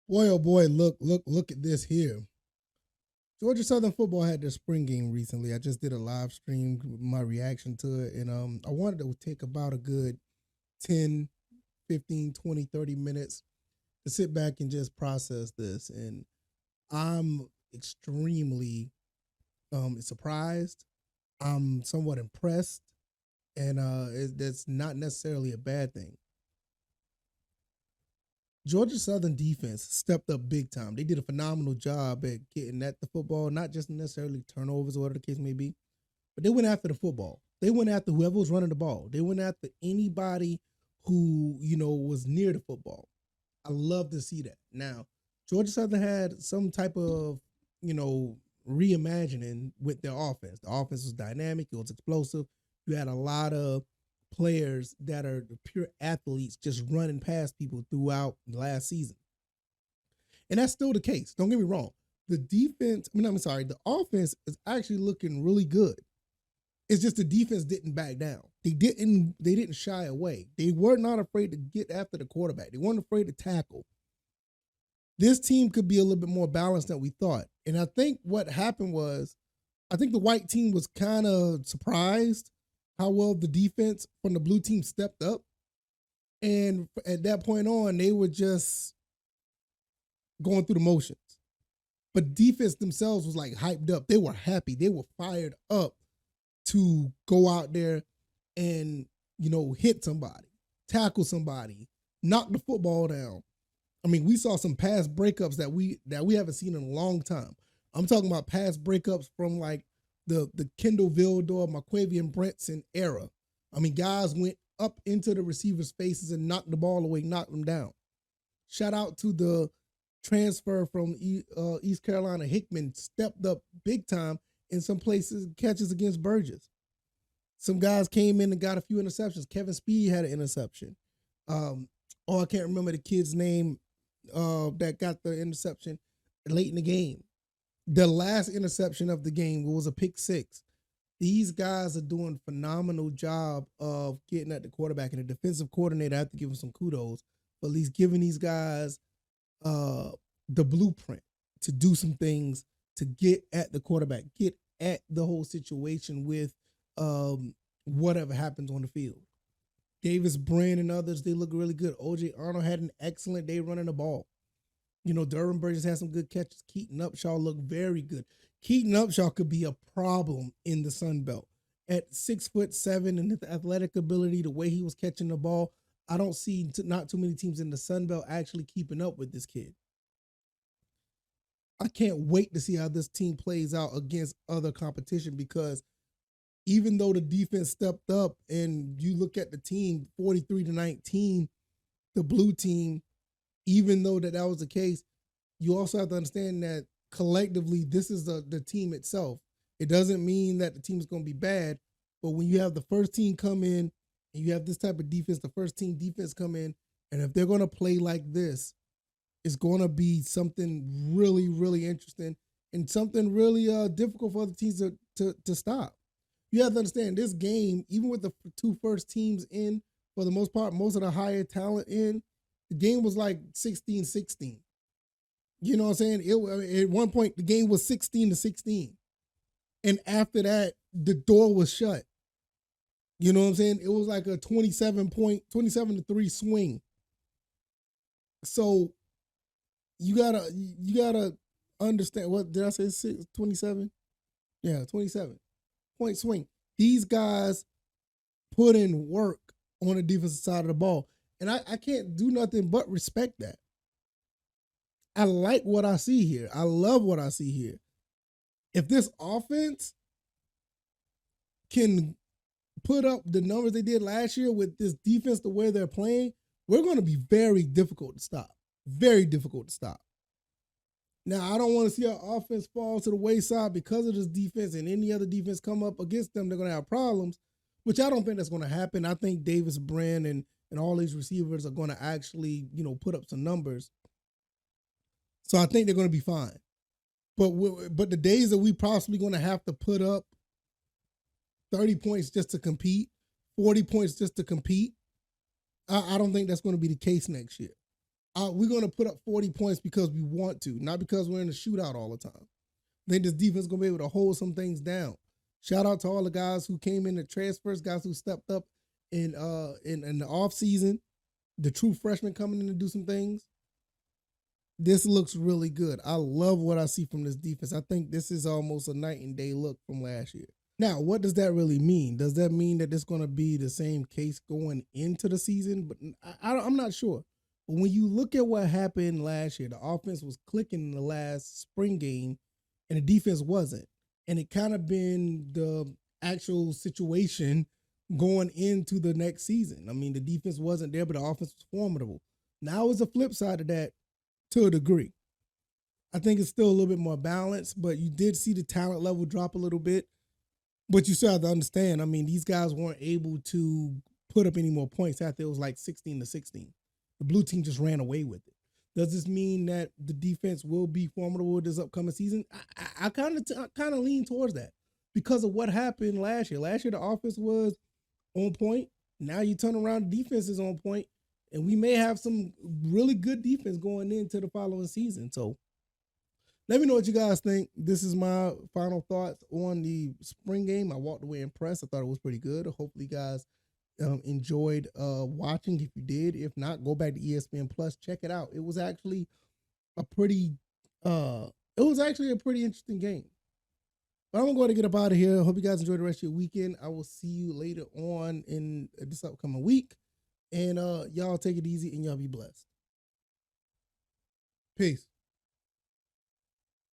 Boy, oh boy, look at this here. Georgia Southern football had their spring game recently. I just did a live stream with my reaction to it, and I wanted to take about a good 10, 15, 20, 30 minutes to sit back and just process this. And I'm extremely surprised. I'm somewhat impressed, and that's not necessarily a bad thing. Georgia Southern defense stepped up big time. They did a phenomenal job at getting at the football, not just necessarily turnovers or whatever the case may be, but they went after the football. They went after whoever was running the ball. They went after anybody who, was near the football. I love to see that. Now, Georgia Southern had some type of, reimagining with their offense. The offense was dynamic, it was explosive. You had a lot of players that are pure athletes just running past people throughout the last season. And that's still the case. Don't get me wrong. The defense, I'm sorry, the offense is actually looking really good. It's just the defense didn't back down. They didn't shy away. They were not afraid to get after the quarterback. They weren't afraid to tackle. This team could be a little bit more balanced than we thought. And I think what happened was, I think the white team was kind of surprised how well the defense from the blue team stepped up. And at that point on, they were just going through the motions. But defense themselves was like hyped up. They were happy. They were fired up to go out there and, hit somebody, tackle somebody, knock the football down. I mean, we saw some pass breakups that we haven't seen in a long time. I'm talking about pass breakups from like the Kendall Vildor, McQuavian Brenson era. I mean, guys went up into the receivers' faces and knocked the ball away, knocked them down. Shout out to the transfer from East Carolina, Hickman, stepped up big time in some places, catches against Burgess. Some guys came in and got a few interceptions. Kevin Speed had an interception. I can't remember the kid's name that got the interception late in the game. The last interception of the game was a pick six. These guys are doing a phenomenal job of getting at the quarterback, and the defensive coordinator, I have to give him some kudos for at least giving these guys the blueprint to do some things to get at the quarterback, get at the whole situation with whatever happens on the field. Davis Brand and others, they look really good. OJ Arnold had an excellent day running the ball. Durham Burgess had some good catches. Keaton Upshaw looked very good. Keaton Upshaw could be a problem in the Sun Belt. At 6'7" and the athletic ability, the way he was catching the ball, I don't see not too many teams in the Sun Belt actually keeping up with this kid. I can't wait to see how this team plays out against other competition, because even though the defense stepped up and you look at the team 43-19, the blue team, even though that was the case, you also have to understand that collectively this is the team itself. It doesn't mean that the team is going to be bad, but when you have the first team come in and you have this type of defense, the first team defense come in, and if they're going to play like this, it's going to be something really, really interesting and something really difficult for other teams to stop. You have to understand this game, even with the two first teams in, for the most part, most of the higher talent in, the game was like 16-16. You know what I'm saying? At one point, the game was 16-16. And after that, the door was shut. You know what I'm saying? It was like a 27-3 swing. So you gotta understand, what did I say? 27? Yeah, 27 point swing. These guys put in work on the defensive side of the ball. And I can't do nothing but respect that. I like what I see here. I love what I see here. If this offense can put up the numbers they did last year with this defense, the way they're playing, we're going to be very difficult to stop. Very difficult to stop. Now, I don't want to see our offense fall to the wayside because of this defense, and any other defense come up against them, they're going to have problems, which I don't think that's going to happen. I think Davis Brand and all these receivers are going to actually, put up some numbers. So I think they're going to be fine. But the days that we possibly going to have to put up 30 points just to compete, 40 points just to compete, I don't think that's going to be the case next year. we're going to put up 40 points because we want to, not because we're in a shootout all the time. I think this defense is going to be able to hold some things down. Shout out to all the guys who came in the transfers, guys who stepped up in the offseason, the true freshmen coming in to do some things. This looks really good. I love what I see from this defense. I think this is almost a night and day look from last year. Now, what does that really mean? Does that mean that it's going to be the same case going into the season? But I'm not sure. But when you look at what happened last year, the offense was clicking in the last spring game, and the defense wasn't. And it kind of been the actual situation going into the next season. I mean, the defense wasn't there, but the offense was formidable. Now it's a flip side of that to a degree. I think it's still a little bit more balanced, but you did see the talent level drop a little bit. But you still have to understand, I mean, these guys weren't able to put up any more points after it was like 16-16. The blue team just ran away with it. Does this mean that the defense will be formidable this upcoming season? I kind of lean towards that because of what happened last year. Last year, the offense was on point. Now you turn around, the defense is on point, and we may have some really good defense going into the following season. So let me know what you guys think. This is my final thoughts on the spring game. I walked away impressed. I thought it was pretty good. Hopefully you guys enjoyed watching. If you did, if not, go back to ESPN Plus, check it out. It was actually a pretty interesting game. But I'm going to get up out of here. Hope you guys enjoy the rest of your weekend. I will see you later on in this upcoming week. And y'all take it easy and y'all be blessed. Peace.